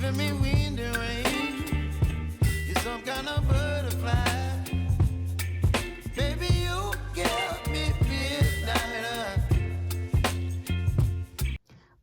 giving me wind and rain. You're some kind of butterfly. Baby, you give me midnight.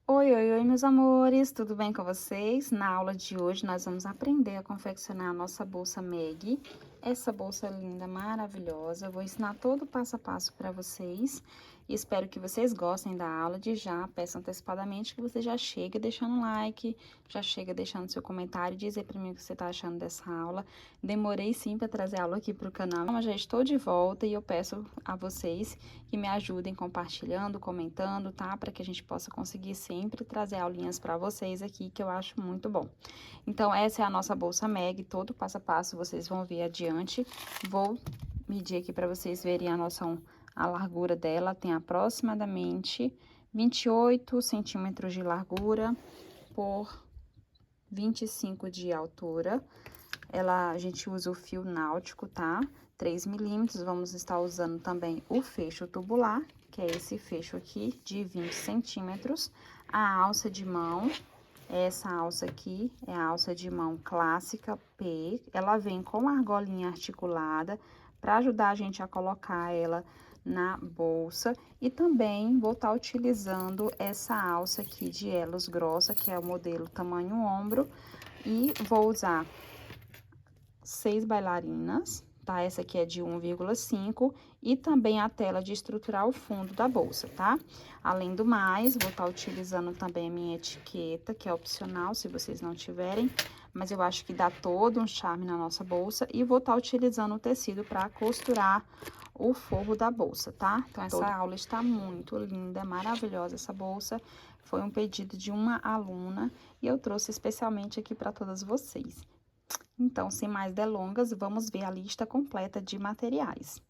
Oi, oi, oi, meus amores, tudo bem com vocês? Na aula de hoje, nós vamos aprender a confeccionar a nossa bolsa Meg. Essa bolsa linda, maravilhosa. Eu vou ensinar todo o passo a passo para vocês. E espero que vocês gostem da aula. De já, peço antecipadamente que você já chega deixando um like, já chega deixando seu comentário, dizer para mim o que você tá achando dessa aula. Demorei sim para trazer a aula aqui pro canal, mas já estou de volta e eu peço a vocês que me ajudem compartilhando, comentando, tá? Para que a gente possa conseguir sempre trazer aulinhas para vocês aqui, que eu acho muito bom. Então, essa é a nossa bolsa Meg, todo passo a passo vocês vão ver adiante. Vou medir aqui para vocês verem a largura dela, tem aproximadamente 28 centímetros de largura por 25 de altura. A gente usa o fio náutico, tá? 3 milímetros, vamos estar usando também o fecho tubular, que é esse fecho aqui, de 20 centímetros. A alça de mão, essa alça aqui é a alça de mão clássica P. Ela vem com a argolinha articulada, para ajudar a gente a colocar ela na bolsa. E também vou estar utilizando essa alça aqui de elos grossa, que é o modelo tamanho ombro. E vou usar 6 bailarinas, tá? Essa aqui é de 1,5 e também a tela de estruturar o fundo da bolsa, tá? Além do mais, vou estar utilizando também a minha etiqueta, que é opcional, se vocês não tiverem, mas eu acho que dá todo um charme na nossa bolsa. E vou estar utilizando o tecido para costurar o forro da bolsa, tá? Então, essa aula está muito linda, maravilhosa essa bolsa. Foi um pedido de uma aluna e eu trouxe especialmente aqui para todas vocês. Então, sem mais delongas, vamos ver a lista completa de materiais.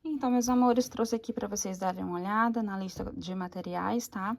Então, meus amores, trouxe aqui para vocês darem uma olhada na lista de materiais, tá?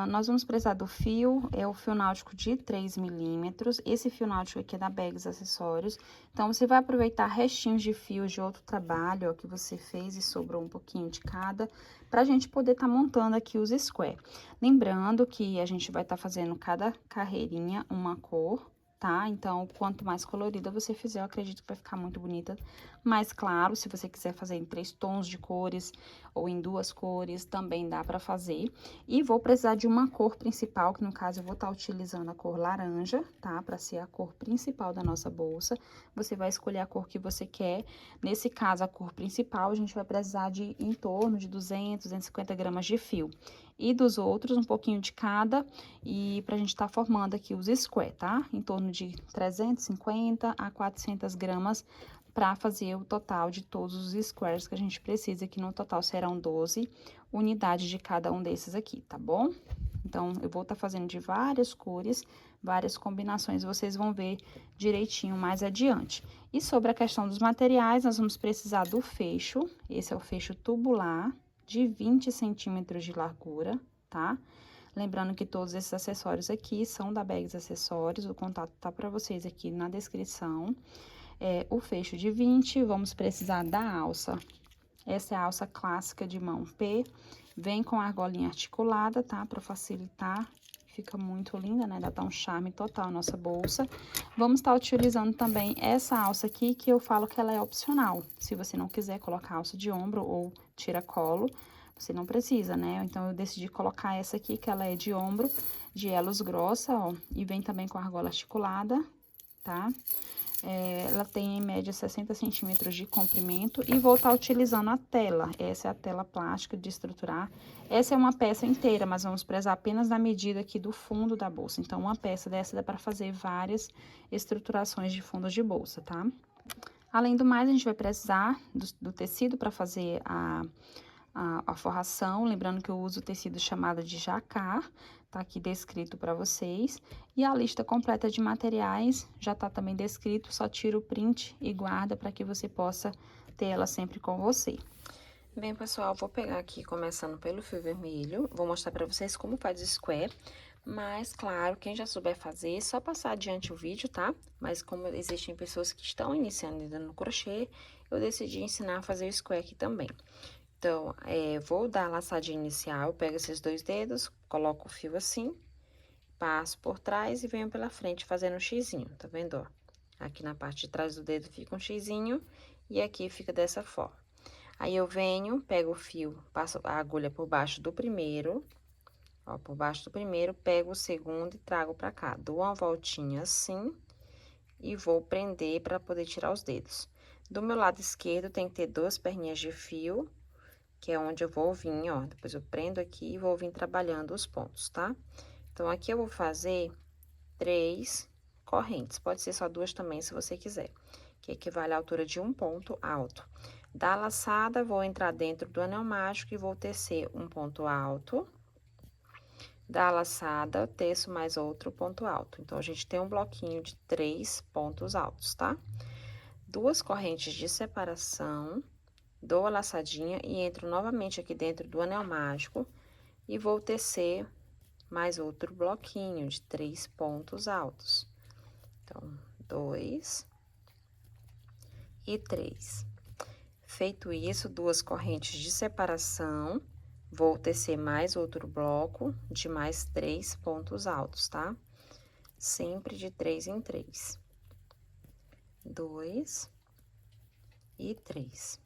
Nós vamos precisar do fio, é o fio náutico de 3 milímetros. Esse fio náutico aqui é da Bags Acessórios. Então, você vai aproveitar restinhos de fio de outro trabalho, ó, que você fez e sobrou um pouquinho de cada, pra gente poder tá montando aqui os square. Lembrando que a gente vai tá fazendo cada carreirinha uma cor, tá? Então, quanto mais colorida você fizer, eu acredito que vai ficar muito bonita. Mas, claro, se você quiser fazer em 3 tons de cores ou em 2 cores, também dá pra fazer. E vou precisar de uma cor principal, que no caso eu vou estar utilizando a cor laranja, tá? Pra ser a cor principal da nossa bolsa. Você vai escolher a cor que você quer. Nesse caso, a cor principal, a gente vai precisar de em torno de 200, 250 gramas de fio. E dos outros, um pouquinho de cada, e pra gente tá formando aqui os square, tá? Em torno de 350 a 400 gramas para fazer o total de todos os squares que a gente precisa, que no total serão 12 unidades de cada um desses aqui, tá bom? Então, eu vou estar fazendo de várias cores, várias combinações, vocês vão ver direitinho mais adiante. E sobre a questão dos materiais, nós vamos precisar do fecho, esse é o fecho tubular, de 20 centímetros de largura, tá? Lembrando que todos esses acessórios aqui são da Bags Acessórios, o contato tá para vocês aqui na descrição. O fecho de 20, vamos precisar da alça. Essa é a alça clássica de mão P, vem com a argolinha articulada, tá? Para facilitar, fica muito linda, né? Dá um charme total a nossa bolsa. Vamos estar utilizando também essa alça aqui, que eu falo que ela é opcional. Se você não quiser colocar alça de ombro ou tira-colo, você não precisa, né? Então, eu decidi colocar essa aqui, que ela é de ombro, de elos grossa, ó, e vem também com a argola articulada, tá? Ela tem em média 60 centímetros de comprimento e vou estar utilizando a tela. Essa é a tela plástica de estruturar. Essa é uma peça inteira, mas vamos precisar apenas da medida aqui do fundo da bolsa. Então, uma peça dessa dá para fazer várias estruturações de fundos de bolsa, tá? Além do mais, a gente vai precisar do tecido para fazer a forração, lembrando que eu uso o tecido chamado de jacar, tá aqui descrito para vocês. E a lista completa de materiais já tá também descrito, só tira o print e guarda para que você possa ter ela sempre com você. Bem, pessoal, vou pegar aqui, começando pelo fio vermelho, vou mostrar para vocês como faz o square, mas, claro, quem já souber fazer, é só passar adiante o vídeo, tá? Mas como existem pessoas que estão iniciando ainda no crochê, eu decidi ensinar a fazer o square aqui também. Então, vou dar a laçadinha inicial, pego esses 2 dedos, coloco o fio assim, passo por trás e venho pela frente fazendo um xizinho, tá vendo, ó? Aqui na parte de trás do dedo fica um xizinho e aqui fica dessa forma. Aí, eu venho, pego o fio, passo a agulha por baixo do primeiro, ó, por baixo do primeiro, pego o segundo e trago pra cá. Dou uma voltinha assim e vou prender pra poder tirar os dedos. Do meu lado esquerdo, tem que ter 2 perninhas de fio, que é onde eu vou vir, ó. Depois eu prendo aqui e vou vir trabalhando os pontos, tá? Então, aqui eu vou fazer 3 correntes. Pode ser só 2 também, se você quiser, que equivale à altura de um ponto alto. Da laçada, vou entrar dentro do anel mágico e vou tecer um ponto alto. Da laçada, teço mais outro ponto alto. Então, a gente tem um bloquinho de 3 pontos altos, tá? 2 correntes de separação, dou a laçadinha e entro novamente aqui dentro do anel mágico e vou tecer mais outro bloquinho de 3 pontos altos. Então, 2 e 3. Feito isso, 2 correntes de separação, vou tecer mais outro bloco de mais 3 pontos altos, tá? Sempre de 3 em 3. 2 e 3.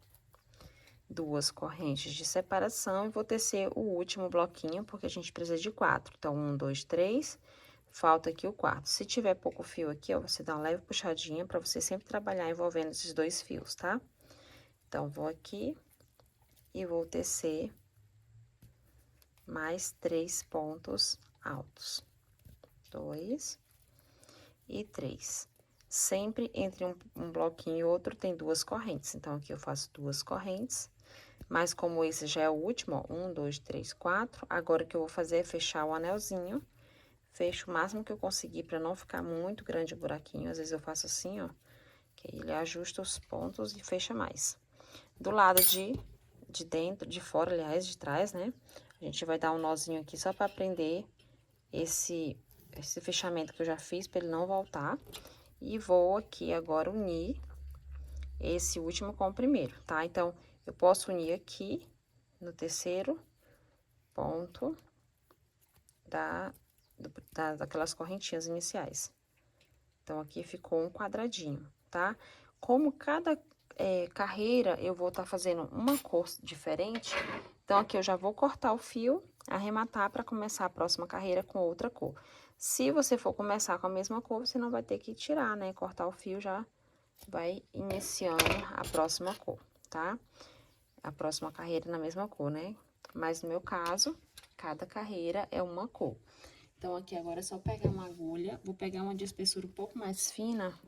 2 correntes de separação e vou tecer o último bloquinho, porque a gente precisa de 4. Então, 1, 2, 3, falta aqui o quarto. Se tiver pouco fio aqui, ó, você dá uma leve puxadinha pra você sempre trabalhar envolvendo esses 2 fios, tá? Então, vou aqui e vou tecer mais 3 pontos altos. 2 e 3. Sempre entre um bloquinho e outro tem 2 correntes. Então, aqui eu faço 2 correntes. Mas como esse já é o último, ó, 1, 2, 3, 4. Agora, o que eu vou fazer é fechar o anelzinho. Fecho o máximo que eu conseguir pra não ficar muito grande o buraquinho. Às vezes eu faço assim, ó, que aí ele ajusta os pontos e fecha mais. Do lado de dentro, de fora, aliás, de trás, né? A gente vai dar um nozinho aqui só pra prender esse fechamento que eu já fiz, pra ele não voltar. E vou aqui agora unir esse último com o primeiro, tá? Então, eu posso unir aqui no terceiro ponto daquelas correntinhas iniciais. Então, aqui ficou um quadradinho, tá? Como cada carreira eu vou estar fazendo uma cor diferente, então, aqui eu já vou cortar o fio, arrematar para começar a próxima carreira com outra cor. Se você for começar com a mesma cor, você não vai ter que tirar, né? Cortar o fio já vai iniciando a próxima cor, tá? A próxima carreira na mesma cor, né? Mas no meu caso, cada carreira é uma cor. Então, aqui agora é só pegar uma agulha, vou pegar uma de espessura um pouco mais fina,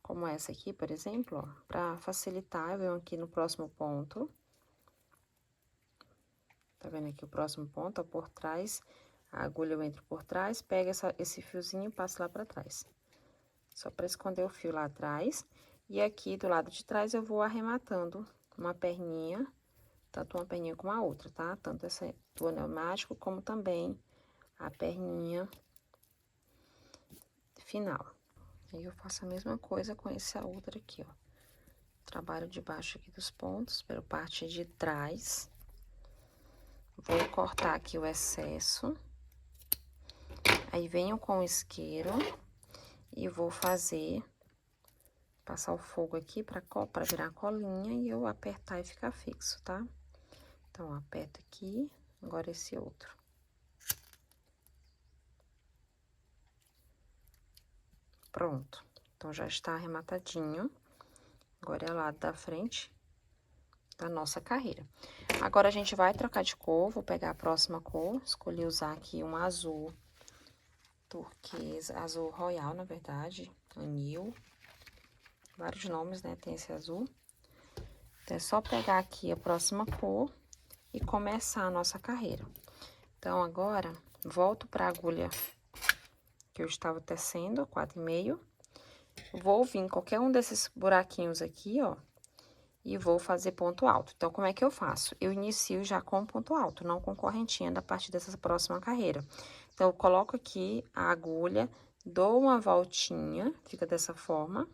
como essa aqui, por exemplo, ó, pra facilitar, eu venho aqui no próximo ponto. Tá vendo aqui o próximo ponto, ó, por trás, a agulha eu entro por trás, pego esse fiozinho e passo lá pra trás. Só pra esconder o fio lá atrás. E aqui do lado de trás eu vou arrematando uma perninha, tanto uma perninha como a outra, tá? Tanto essa do anel mágico, como também a perninha final. Aí, eu faço a mesma coisa com essa outra aqui, ó. Trabalho debaixo aqui dos pontos, pela parte de trás. Vou cortar aqui o excesso. Aí, venho com o isqueiro e vou passar o fogo aqui pra virar colinha e eu apertar e ficar fixo, tá? Então, aperto aqui, agora esse outro. Pronto. Então, já está arrematadinho. Agora, é o lado da frente da nossa carreira. Agora, a gente vai trocar de cor, vou pegar a próxima cor, escolhi usar aqui um azul turquesa, azul royal, na verdade, anil. Vários nomes, né, tem esse azul. Então, é só pegar aqui a próxima cor e começar a nossa carreira. Então, agora, volto pra agulha que eu estava tecendo, 4,5. Vou vir em qualquer um desses buraquinhos aqui, ó, e vou fazer ponto alto. Então, como é que eu faço? Eu inicio já com ponto alto, não com correntinha da parte dessa próxima carreira. Então, eu coloco aqui a agulha, dou uma voltinha, fica dessa forma,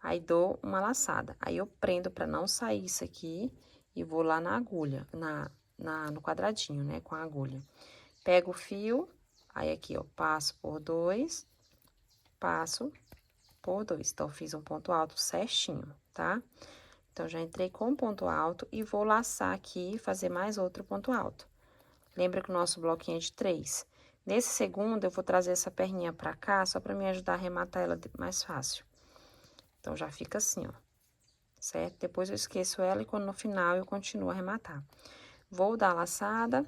aí dou uma laçada. Aí, eu prendo pra não sair isso aqui e vou lá na agulha, no quadradinho, né, com a agulha. Pego o fio, Aí, aqui, ó, passo por 2, passo por 2. Então, fiz um ponto alto certinho, tá? Então, já entrei com um ponto alto e vou laçar aqui e fazer mais outro ponto alto. Lembra que o nosso bloquinho é de 3. Nesse segundo, eu vou trazer essa perninha pra cá, só pra me ajudar a arrematar ela mais fácil. Então, já fica assim, ó, certo? Depois eu esqueço ela e quando no final eu continuo a arrematar. Vou dar a laçada,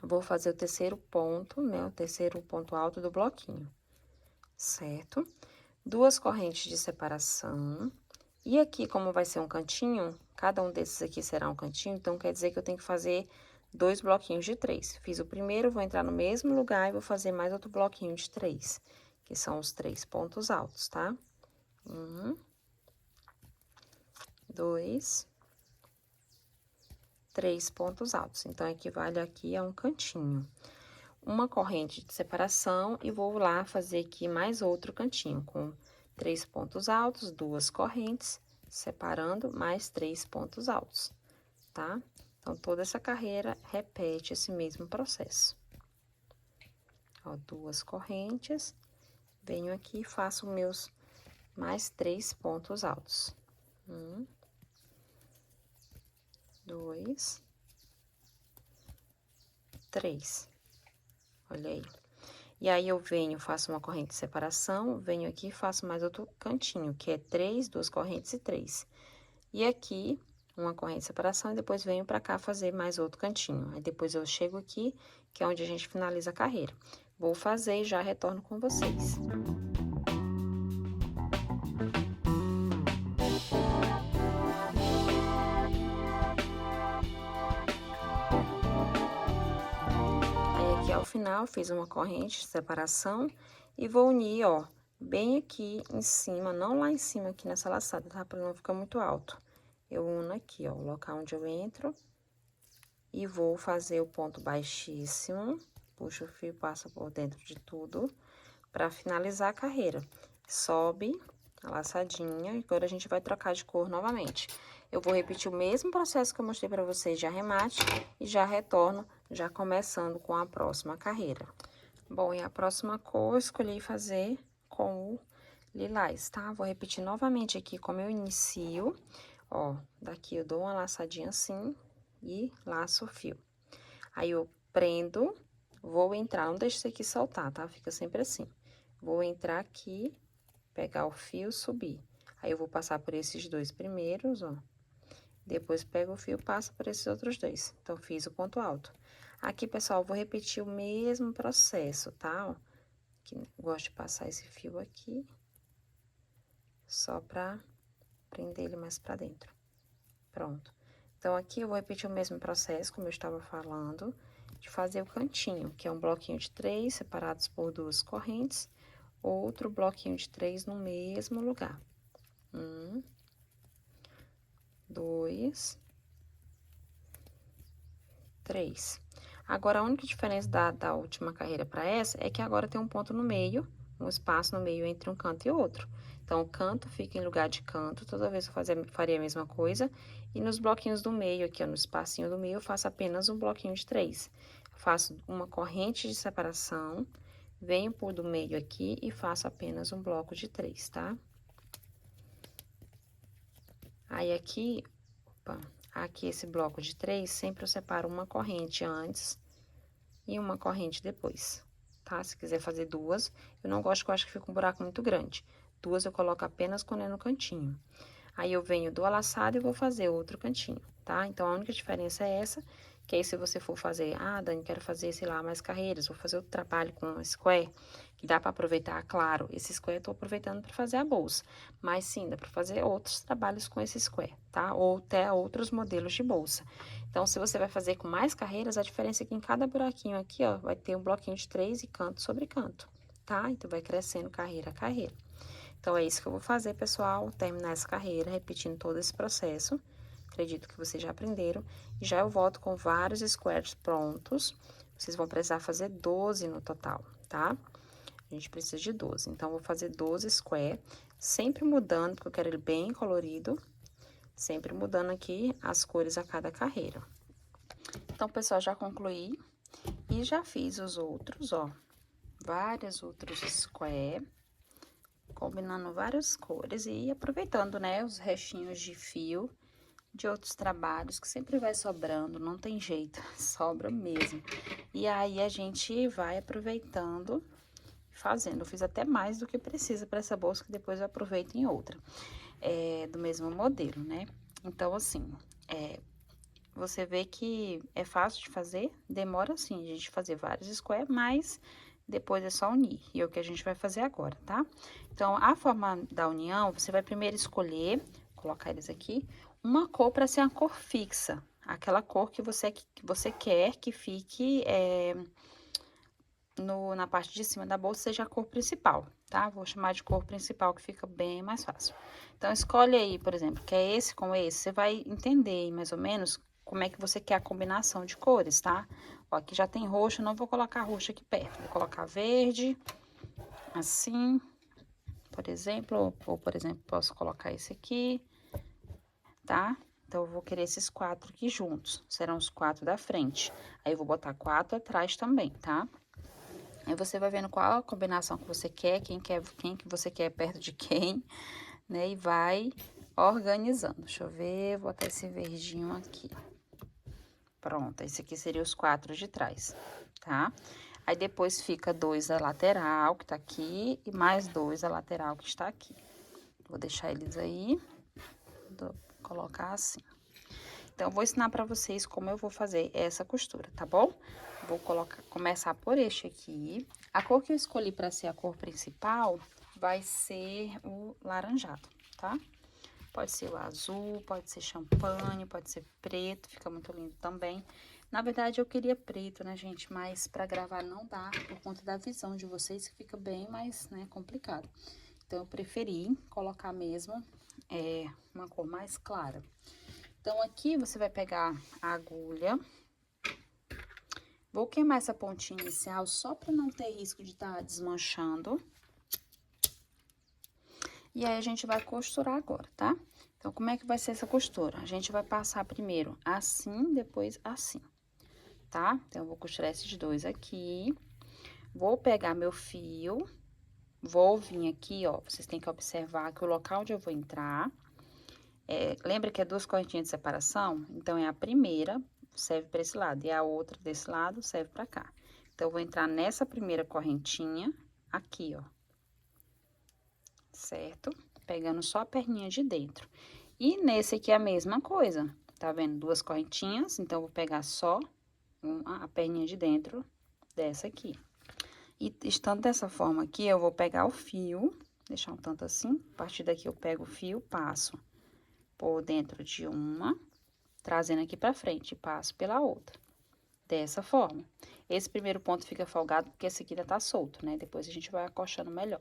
vou fazer o terceiro ponto, né? O terceiro ponto alto do bloquinho, certo? 2 correntes de separação. E aqui, como vai ser um cantinho, cada um desses aqui será um cantinho, então quer dizer que eu tenho que fazer 2 bloquinhos de 3. Fiz o primeiro, vou entrar no mesmo lugar e vou fazer mais outro bloquinho de 3, que são os 3 pontos altos, tá? 1, 2, 3 pontos altos. Então, equivale aqui a um cantinho. Uma corrente de separação e vou lá fazer aqui mais outro cantinho, com 3 pontos altos, 2 correntes, separando mais 3 pontos altos, tá? Então, toda essa carreira repete esse mesmo processo. Ó, 2 correntes, venho aqui e faço meus mais 3 pontos altos. 1, 2, 3. Olha aí. E aí, eu venho, faço uma corrente de separação, venho aqui e faço mais outro cantinho, que é 3, 2 correntes e 3. E aqui, uma corrente de separação, e depois venho pra cá fazer mais outro cantinho. Aí, depois eu chego aqui, que é onde a gente finaliza a carreira. Vou fazer e já retorno com vocês. Ao final, fiz uma corrente de separação e vou unir, ó, bem aqui em cima, não lá em cima aqui nessa laçada, tá? Pra não ficar muito alto. Eu uno aqui, ó, o local onde eu entro e vou fazer o ponto baixíssimo, puxo o fio, passa por dentro de tudo, pra finalizar a carreira. Sobe a laçadinha e agora a gente vai trocar de cor novamente. Eu vou repetir o mesmo processo que eu mostrei pra vocês de arremate e já retorno, já começando com a próxima carreira. Bom, e a próxima cor eu escolhi fazer com o lilás, tá? Vou repetir novamente aqui como eu inicio. Ó, daqui eu dou uma laçadinha assim e laço o fio. Aí, eu prendo, vou entrar, não deixa isso aqui soltar, tá? Fica sempre assim. Vou entrar aqui, pegar o fio, subir. Aí, eu vou passar por esses 2 primeiros, ó. Depois, pego o fio, passo por esses outros 2. Então, fiz o ponto alto. Aqui, pessoal, vou repetir o mesmo processo, tá? Ó, que gosto de passar esse fio aqui, só pra prender ele mais pra dentro. Pronto. Então, aqui eu vou repetir o mesmo processo, como eu estava falando, de fazer o cantinho, que é um bloquinho de 3 separados por 2 correntes, outro bloquinho de 3 no mesmo lugar. 1, 2, 3. Agora, a única diferença da última carreira para essa é que agora tem um ponto no meio, um espaço no meio entre um canto e outro. Então, o canto fica em lugar de canto, toda vez eu faria a mesma coisa. E nos bloquinhos do meio, aqui, ó, no espacinho do meio, eu faço apenas um bloquinho de 3. Faço uma corrente de separação, venho por do meio aqui e faço apenas um bloco de 3, tá? Aí, aqui, opa, aqui esse bloco de 3, sempre eu separo uma corrente antes e uma corrente depois, tá? Se quiser fazer 2, eu não gosto, que eu acho que fica um buraco muito grande. 2 eu coloco apenas quando é no cantinho. Aí, eu venho do laçado e vou fazer outro cantinho, tá? Então, a única diferença é essa, que aí se você for fazer, ah, Dani, quero fazer, sei lá, mais carreiras, vou fazer outro trabalho com square, que dá pra aproveitar, claro, esse square eu tô aproveitando pra fazer a bolsa, mas sim, dá pra fazer outros trabalhos com esse square, tá? Ou até outros modelos de bolsa. Então, se você vai fazer com mais carreiras, a diferença é que em cada buraquinho aqui, ó, vai ter um bloquinho de 3 e canto sobre canto, tá? Então, vai crescendo carreira a carreira. Então, é isso que eu vou fazer, pessoal, terminar essa carreira, repetindo todo esse processo. Acredito que vocês já aprenderam. E já eu volto com vários squares prontos. Vocês vão precisar fazer 12 no total, tá? A gente precisa de 12. Então, eu vou fazer 12 square, sempre mudando, porque eu quero ele bem colorido. Sempre mudando aqui as cores a cada carreira. Então, pessoal, já concluí. E E já fiz os outros, ó, vários outros square, combinando várias cores e aproveitando, né, os restinhos de fio de outros trabalhos que sempre vai sobrando, não tem jeito, sobra mesmo. E aí a gente vai aproveitando, fazendo. Eu fiz até mais do que precisa para essa bolsa, que depois eu aproveito em outra, do mesmo modelo, né? Então, assim, você vê que é fácil de fazer, demora sim a gente fazer vários square, mas depois é só unir, e é o que a gente vai fazer agora, tá? Então, a forma da união, você vai primeiro escolher, colocar eles aqui, uma cor para ser uma cor fixa, aquela cor que você quer que fique na parte de cima da bolsa, seja a cor principal, tá? Vou chamar de cor principal, que fica bem mais fácil. Então, escolhe aí, por exemplo, que é esse com esse, você vai entender mais ou menos como é que você quer a combinação de cores, tá? Ó, aqui já tem roxo, não vou colocar roxo aqui perto, vou colocar verde, assim, por exemplo, ou por exemplo, posso colocar esse aqui, tá? Então, eu vou querer esses 4 aqui juntos, serão os 4 da frente. Aí, eu vou botar 4 atrás também, tá? Aí, você vai vendo qual a combinação que você quer, quem que você quer perto de quem, né? E vai organizando. Deixa eu ver, vou botar esse verdinho aqui. Pronto, esse aqui seria os 4 de trás, tá? Aí, depois fica 2 a lateral, que tá aqui, e mais 2 a lateral, que está aqui. Vou deixar eles aí, vou colocar assim. Então, eu vou ensinar pra vocês como eu vou fazer essa costura, tá bom? Vou começar por este aqui. A cor que eu escolhi pra ser a cor principal vai ser o laranjado, tá? Pode ser o azul, pode ser champanhe, pode ser preto, fica muito lindo também. Na verdade, eu queria preto, né, gente? Mas pra gravar não dá, por conta da visão de vocês, que fica bem mais, né, complicado. Então, eu preferi colocar mesmo uma cor mais clara. Então, aqui você vai pegar a agulha. Vou queimar essa pontinha inicial só para não ter risco de estar desmanchando. E aí, a gente vai costurar agora, tá? Então, como é que vai ser essa costura? A gente vai passar primeiro assim, depois assim, tá? Então, eu vou costurar esses dois aqui. Vou pegar meu fio, vou vir aqui, ó. Vocês têm que observar que o local onde eu vou entrar... lembra que é 2 correntinhas de separação? Então, é a primeira, serve para esse lado, e a outra desse lado serve para cá. Então, eu vou entrar nessa primeira correntinha aqui, ó. Certo? Pegando só a perninha de dentro. E nesse aqui é a mesma coisa, tá vendo? 2 correntinhas, então, eu vou pegar só a perninha de dentro dessa aqui. E estando dessa forma aqui, eu vou pegar o fio, deixar um tanto assim, a partir daqui eu pego o fio, passo por dentro de uma, trazendo aqui pra frente, e passo pela outra. Dessa forma. Esse primeiro ponto fica folgado, porque esse aqui ainda tá solto, né? Depois a gente vai acochando melhor.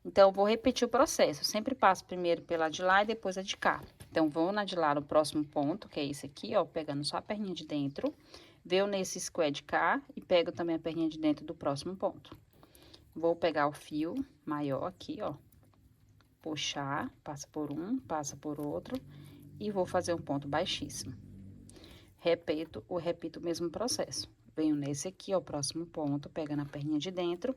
Então, eu vou repetir o processo. Eu sempre passo primeiro pela de lá e depois a de cá. Então, vou na de lá no próximo ponto, que é esse aqui, ó, pegando só a perninha de dentro. Venho nesse square de cá e pego também a perninha de dentro do próximo ponto. Vou pegar o fio maior aqui, ó. Puxar, passa por um, passa por outro e vou fazer um ponto baixíssimo. Repito o mesmo processo. Venho nesse aqui, ó, o próximo ponto, pegando a perninha de dentro.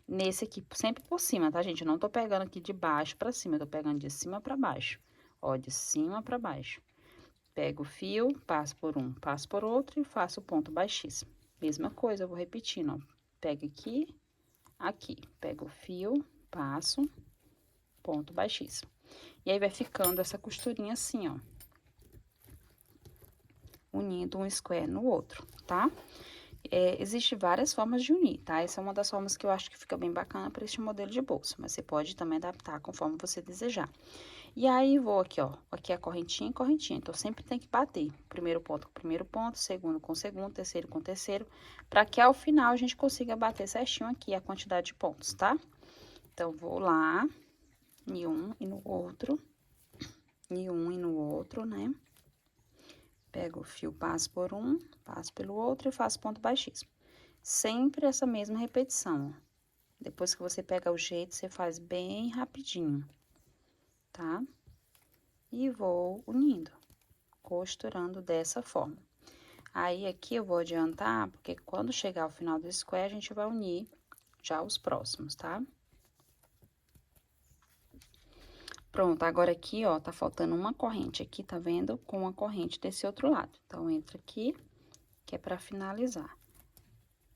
Nesse aqui, sempre por cima, tá, gente? Eu não tô pegando aqui de baixo pra cima, eu tô pegando de cima pra baixo. Ó, de cima pra baixo. Pego o fio, passo por um, passo por outro e faço o ponto baixíssimo. Mesma coisa, eu vou repetindo, ó. Pego aqui, aqui. Pego o fio, passo, ponto baixíssimo. E aí, vai ficando essa costurinha assim, ó. Unindo um square no outro, tá? Existem várias formas de unir, tá? Essa é uma das formas que eu acho que fica bem bacana para este modelo de bolsa, mas você pode também adaptar conforme você desejar. E aí, vou aqui, ó, aqui é a correntinha e correntinha, então sempre tem que bater. Primeiro ponto com primeiro ponto, segundo com segundo, terceiro com terceiro, para que ao final a gente consiga bater certinho aqui a quantidade de pontos, tá? Então, vou lá, em um e no outro, em um e no outro, né? Pego o fio, passo por um, passo pelo outro e faço ponto baixíssimo. Sempre essa mesma repetição, ó. Depois que você pega o jeito, você faz bem rapidinho, tá? E vou unindo, costurando dessa forma. Aí, aqui eu vou adiantar, porque quando chegar ao final do square, a gente vai unir já os próximos, tá? Pronto, agora aqui, ó, tá faltando uma corrente aqui, tá vendo? Com uma corrente desse outro lado. Então, entra aqui, que é pra finalizar.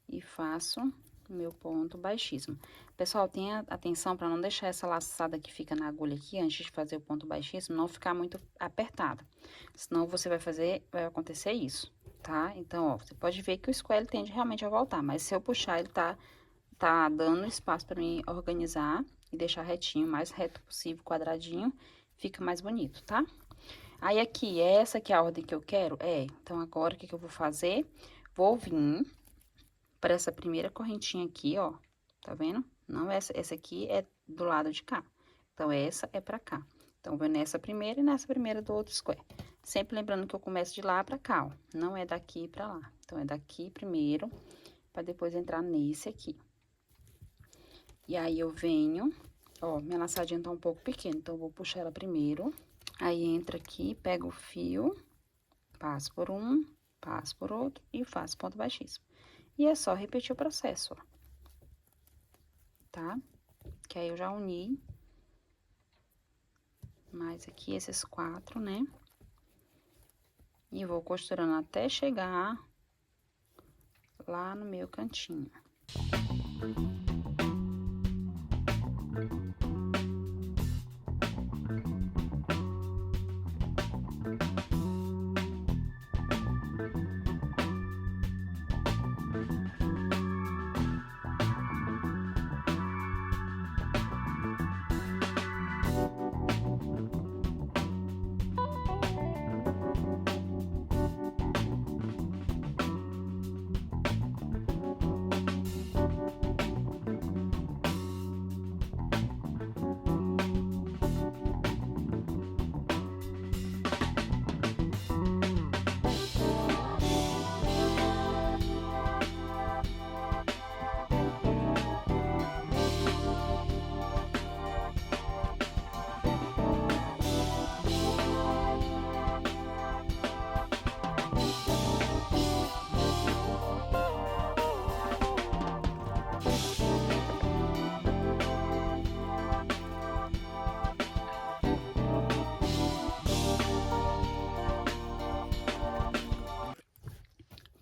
E faço o meu ponto baixíssimo. Pessoal, tenha atenção pra não deixar essa laçada que fica na agulha aqui, antes de fazer o ponto baixíssimo, não ficar muito apertada. Senão, você vai acontecer isso, tá? Então, ó, você pode ver que o square ele tende realmente a voltar, mas se eu puxar, ele tá dando espaço pra mim organizar e deixar retinho, o mais reto possível, quadradinho, fica mais bonito, tá? Aí, aqui, essa aqui é a ordem que eu quero? Então, agora, o que que eu vou fazer? Vou vir para essa primeira correntinha aqui, ó, tá vendo? Não, essa aqui é do lado de cá. Então, essa é pra cá. Então, vou nessa primeira e nessa primeira do outro square. Sempre lembrando que eu começo de lá pra cá, ó. Não é daqui pra lá. Então, é daqui primeiro, pra depois entrar nesse aqui. E aí, eu venho, ó, minha laçadinha tá um pouco pequena, então, eu vou puxar ela primeiro. Aí, entra aqui, pego o fio, passo por um, passo por outro e faço ponto baixíssimo. E é só repetir o processo, ó. Tá? Que aí eu já uni mais aqui esses 4, né? E vou costurando até chegar lá no meu cantinho.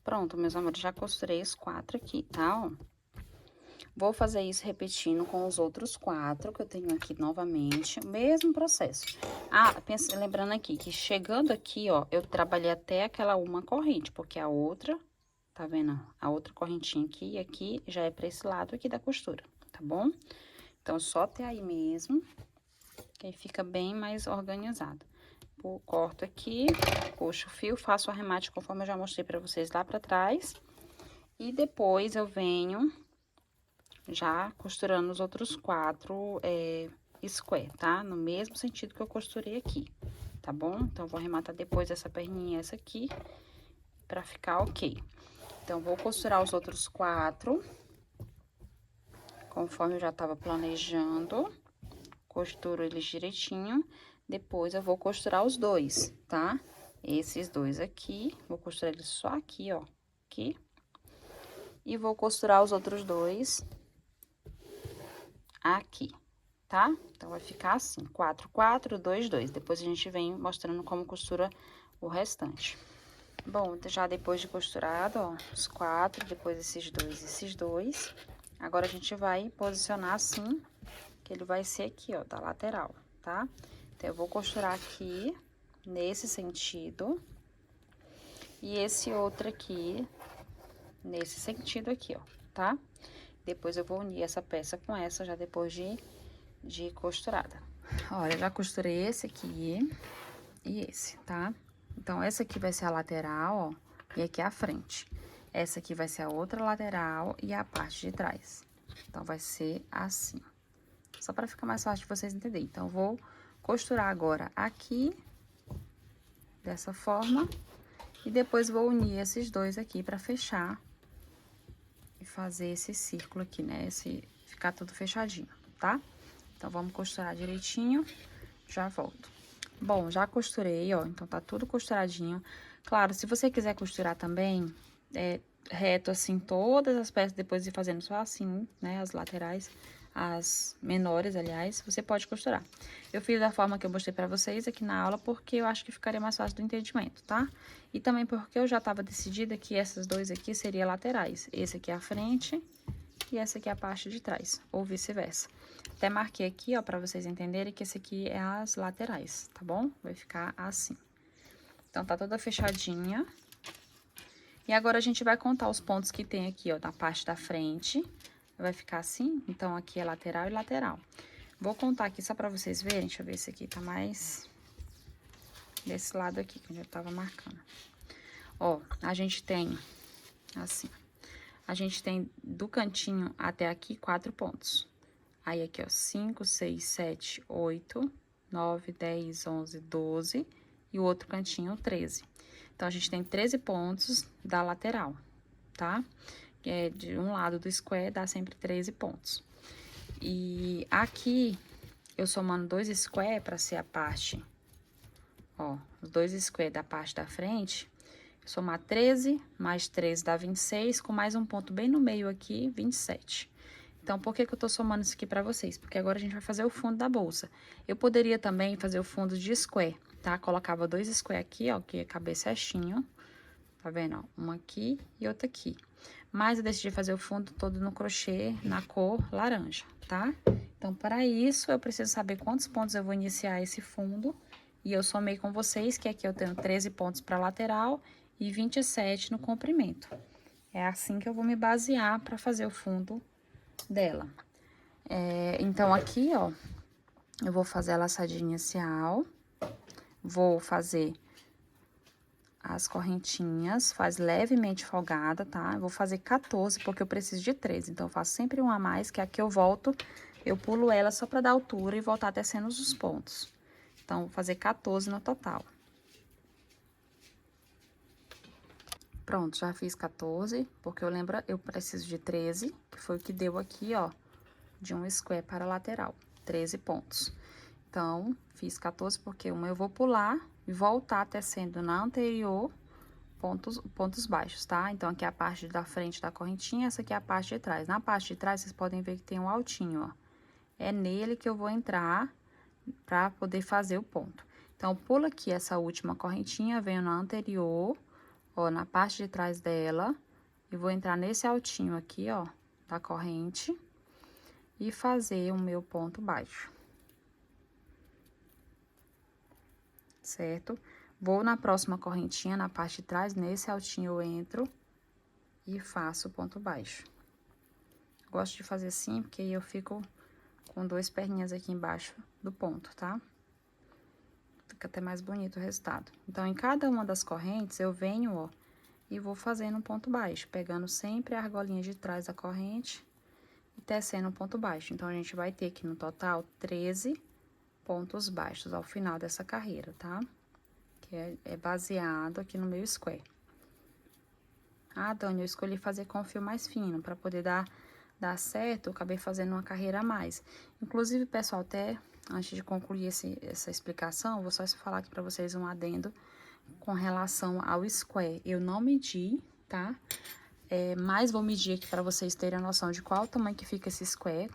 Pronto, meus amores, já costurei os 4 aqui, tá, ó? Vou fazer isso repetindo com os outros 4 que eu tenho aqui novamente, o mesmo processo. Ah, lembrando aqui que chegando aqui, ó, eu trabalhei até aquela uma corrente, porque a outra, tá vendo? A outra correntinha aqui e aqui já é pra esse lado aqui da costura, tá bom? Então, só até aí mesmo, que aí fica bem mais organizado. Corto aqui, puxo o fio, faço o arremate conforme eu já mostrei pra vocês lá pra trás. E depois eu venho já costurando os outros 4 square, tá? No mesmo sentido que eu costurei aqui, tá bom? Então, vou arrematar depois essa perninha, essa aqui, pra ficar ok. Então, vou costurar os outros 4, conforme eu já tava planejando. Costuro eles direitinho. Depois, eu vou costurar os 2, tá? Esses 2 aqui, vou costurar eles só aqui, ó, aqui. E vou costurar os outros 2 aqui, tá? Então, vai ficar assim, 4, 4, 2, 2. Depois, a gente vem mostrando como costura o restante. Bom, já depois de costurado, ó, os 4, depois esses dois. Agora, a gente vai posicionar assim, que ele vai ser aqui, ó, da lateral, tá? Então, eu vou costurar aqui, nesse sentido. E esse outro aqui, nesse sentido aqui, ó, tá? Depois, eu vou unir essa peça com essa, já depois de costurada. Olha, já costurei esse aqui e esse, tá? Então, essa aqui vai ser a lateral, ó, e aqui a frente. Essa aqui vai ser a outra lateral e a parte de trás. Então, vai ser assim. Só pra ficar mais fácil de vocês entenderem. Então, vou costurar agora aqui, dessa forma. E depois, vou unir esses dois aqui pra fechar e fazer esse círculo aqui, né? Ficar tudo fechadinho, tá? Então, vamos costurar direitinho, já volto. Bom, já costurei, ó, então tá tudo costuradinho. Claro, se você quiser costurar também, reto assim, todas as peças, depois de fazendo só assim, né, as laterais, as menores, aliás, você pode costurar. Eu fiz da forma que eu mostrei pra vocês aqui na aula, porque eu acho que ficaria mais fácil do entendimento, tá? E também porque eu já tava decidida que essas dois aqui seriam laterais. Esse aqui é a frente e essa aqui é a parte de trás, ou vice-versa. Até marquei aqui, ó, pra vocês entenderem que esse aqui é as laterais, tá bom? Vai ficar assim. Então, tá toda fechadinha. E agora, a gente vai contar os pontos que tem aqui, ó, na parte da frente. Vai ficar assim, então, aqui é lateral e lateral. Vou contar aqui só pra vocês verem, deixa eu ver se aqui tá mais desse lado aqui, que eu já tava marcando. Ó, a gente tem, assim, a gente tem do cantinho até aqui 4 pontos. Aí, aqui, ó, 5, 6, 7, 8, 9, 10, 11, 12 e o outro cantinho 13. Então, a gente tem 13 pontos da lateral, tá? De um lado do square dá sempre 13 pontos. E aqui, eu somando 2 square pra ser a parte, ó, os 2 square da parte da frente, somar 13 mais 13 dá 26, com mais um ponto bem no meio aqui, 27. Então, por que que eu tô somando isso aqui pra vocês? Porque agora a gente vai fazer o fundo da bolsa. Eu poderia também fazer o fundo de square, tá? Colocava 2 square aqui, ó, que ia caber certinho. Tá vendo, ó? Uma aqui e outra aqui. Mas eu decidi fazer o fundo todo no crochê, na cor laranja, tá? Então, para isso, eu preciso saber quantos pontos eu vou iniciar esse fundo. E eu somei com vocês que aqui eu tenho 13 pontos pra lateral e 27 no comprimento. É assim que eu vou me basear pra fazer o fundo dela. Então, aqui, ó, eu vou fazer a laçadinha inicial, vou fazer as correntinhas, faz levemente folgada, tá? Eu vou fazer 14, porque eu preciso de 13, então eu faço sempre uma a mais, que aqui eu volto, eu pulo ela só pra dar altura e voltar tecendo os pontos. Então, vou fazer 14 no total. Pronto, já fiz 14, porque eu preciso de 13, que foi o que deu aqui, ó, de um square para a lateral, 13 pontos. Então, fiz 14 porque uma eu vou pular e voltar tecendo na anterior pontos baixos, tá? Então, aqui é a parte da frente da correntinha, essa aqui é a parte de trás. Na parte de trás, vocês podem ver que tem um altinho, ó. É nele que eu vou entrar pra poder fazer o ponto. Então, pulo aqui essa última correntinha, venho na anterior, ó, na parte de trás dela, e vou entrar nesse altinho aqui, ó, da corrente, e fazer o meu ponto baixo. Certo? Vou na próxima correntinha, na parte de trás, nesse altinho eu entro e faço o ponto baixo. Gosto de fazer assim, porque aí eu fico com 2 perninhas aqui embaixo do ponto, tá? Fica até mais bonito o resultado. Então, em cada uma das correntes, eu venho, ó, e vou fazendo um ponto baixo, pegando sempre a argolinha de trás da corrente e tecendo um ponto baixo. Então, a gente vai ter aqui no total 13 pontos baixos ao final dessa carreira, tá? Que é baseado aqui no meu square. Ah, Dani, eu escolhi fazer com fio mais fino, para poder dar certo, eu acabei fazendo uma carreira a mais. Inclusive, pessoal, até antes de concluir essa explicação, eu vou só falar aqui para vocês um adendo com relação ao square. Eu não medi, tá? Mas vou medir aqui para vocês terem a noção de qual o tamanho que fica esse square,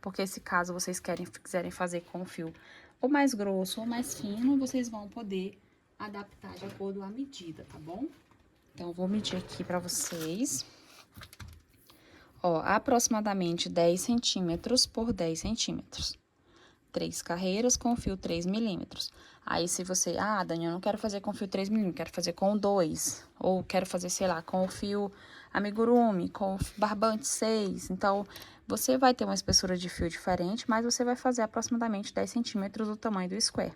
porque se caso vocês quiserem fazer com fio ou mais grosso ou mais fino, vocês vão poder adaptar de acordo com a medida, tá bom? Então, vou medir aqui pra vocês. Ó, aproximadamente 10 centímetros por 10 centímetros. 3 carreiras com fio 3 milímetros. Aí, se você... Ah, Dani, eu não quero fazer com fio 3 milímetros, quero fazer com 2. Ou quero fazer, sei lá, com o fio amigurumi, com o barbante 6. Então, você vai ter uma espessura de fio diferente, mas você vai fazer aproximadamente 10 centímetros do tamanho do square.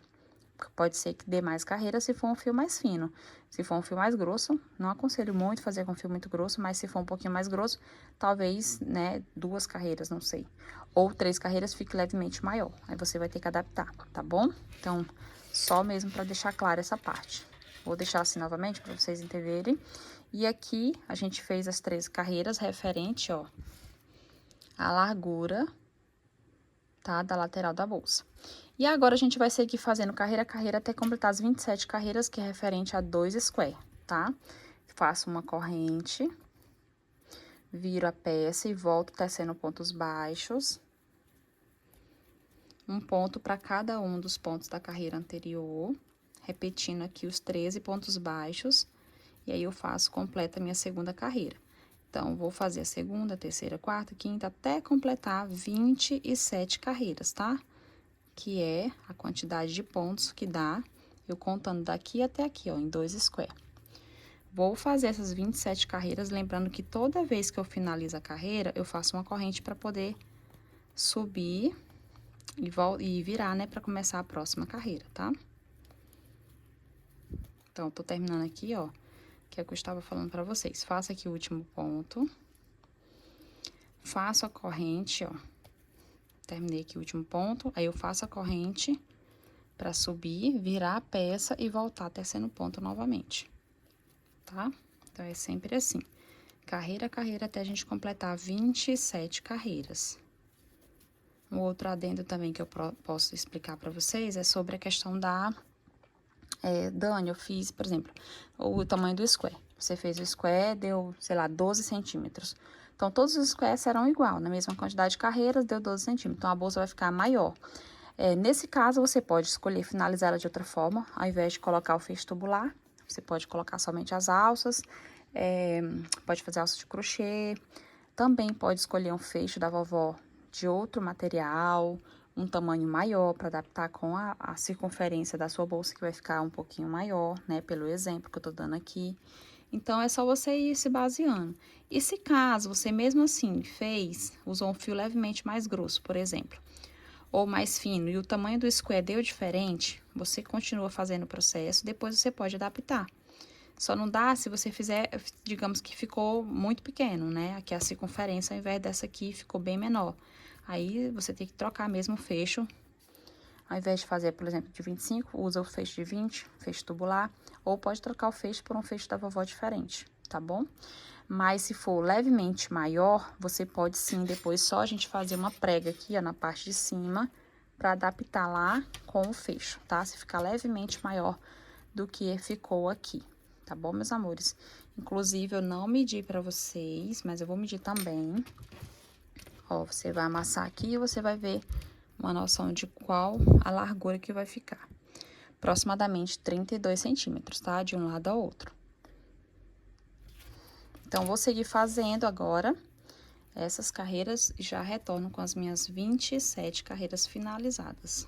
Pode ser que dê mais carreira se for um fio mais fino. Se for um fio mais grosso, não aconselho muito fazer com fio muito grosso, mas se for um pouquinho mais grosso, talvez, né, 2 carreiras, não sei. Ou 3 carreiras fique levemente maior. Aí você vai ter que adaptar, tá bom? Então, só mesmo para deixar clara essa parte. Vou deixar assim novamente para vocês entenderem. E aqui, a gente fez as 3 carreiras referente, ó, à largura, tá, da lateral da bolsa. E agora, a gente vai seguir fazendo carreira a carreira até completar as 27 carreiras, que é referente a 2 square, tá? Faço uma corrente, viro a peça e volto tecendo pontos baixos. Um ponto para cada um dos pontos da carreira anterior, repetindo aqui os 13 pontos baixos, e aí eu faço completa a minha segunda carreira. Então, vou fazer a segunda, terceira, quarta, quinta, até completar 27 carreiras, tá? Que é a quantidade de pontos que dá, eu contando daqui até aqui, ó, em 2 square. Vou fazer essas 27 carreiras, lembrando que toda vez que eu finalizo a carreira, eu faço uma corrente para poder subir e virar, né, para começar a próxima carreira, tá? Então, tô terminando aqui, ó, que é o que eu estava falando para vocês. Faço aqui o último ponto. Faço a corrente, ó. Terminei aqui o último ponto, aí eu faço a corrente para subir, virar a peça e voltar tecendo ponto novamente, tá? Então, é sempre assim, carreira a carreira até a gente completar 27 carreiras. Um outro adendo também que eu posso explicar para vocês é sobre a questão da... Dani, eu fiz, por exemplo, o tamanho do square. Você fez o square, deu, sei lá, 12 centímetros. Então, todos os squares serão igual, na mesma quantidade de carreiras, deu 12 centímetros. Então, a bolsa vai ficar maior. Nesse caso, você pode escolher finalizar ela de outra forma, ao invés de colocar o fecho tubular, você pode colocar somente as alças, pode fazer alça de crochê, também pode escolher um fecho da vovó de outro material, um tamanho maior para adaptar com a circunferência da sua bolsa, que vai ficar um pouquinho maior, né, pelo exemplo que eu tô dando aqui. Então, é só você ir se baseando. E se caso você mesmo assim usou um fio levemente mais grosso, por exemplo, ou mais fino, e o tamanho do square deu diferente, você continua fazendo o processo, depois você pode adaptar. Só não dá se você fizer, digamos que ficou muito pequeno, né? Aqui a circunferência, ao invés dessa aqui, ficou bem menor. Aí, você tem que trocar mesmo o fecho. Ao invés de fazer, por exemplo, de 25, usa o fecho de 20, fecho tubular. Ou pode trocar o fecho por um fecho da vovó diferente, tá bom? Mas se for levemente maior, você pode sim, depois só a gente fazer uma prega aqui, ó, na parte de cima, para adaptar lá com o fecho, tá? Se ficar levemente maior do que ficou aqui, tá bom, meus amores? Inclusive, eu não medi pra vocês, mas eu vou medir também. Ó, você vai amassar aqui e você vai ver uma noção de qual a largura que vai ficar. Aproximadamente 32 centímetros, tá? De um lado ao outro. Então, vou seguir fazendo agora essas carreiras e já retorno com as minhas 27 carreiras finalizadas.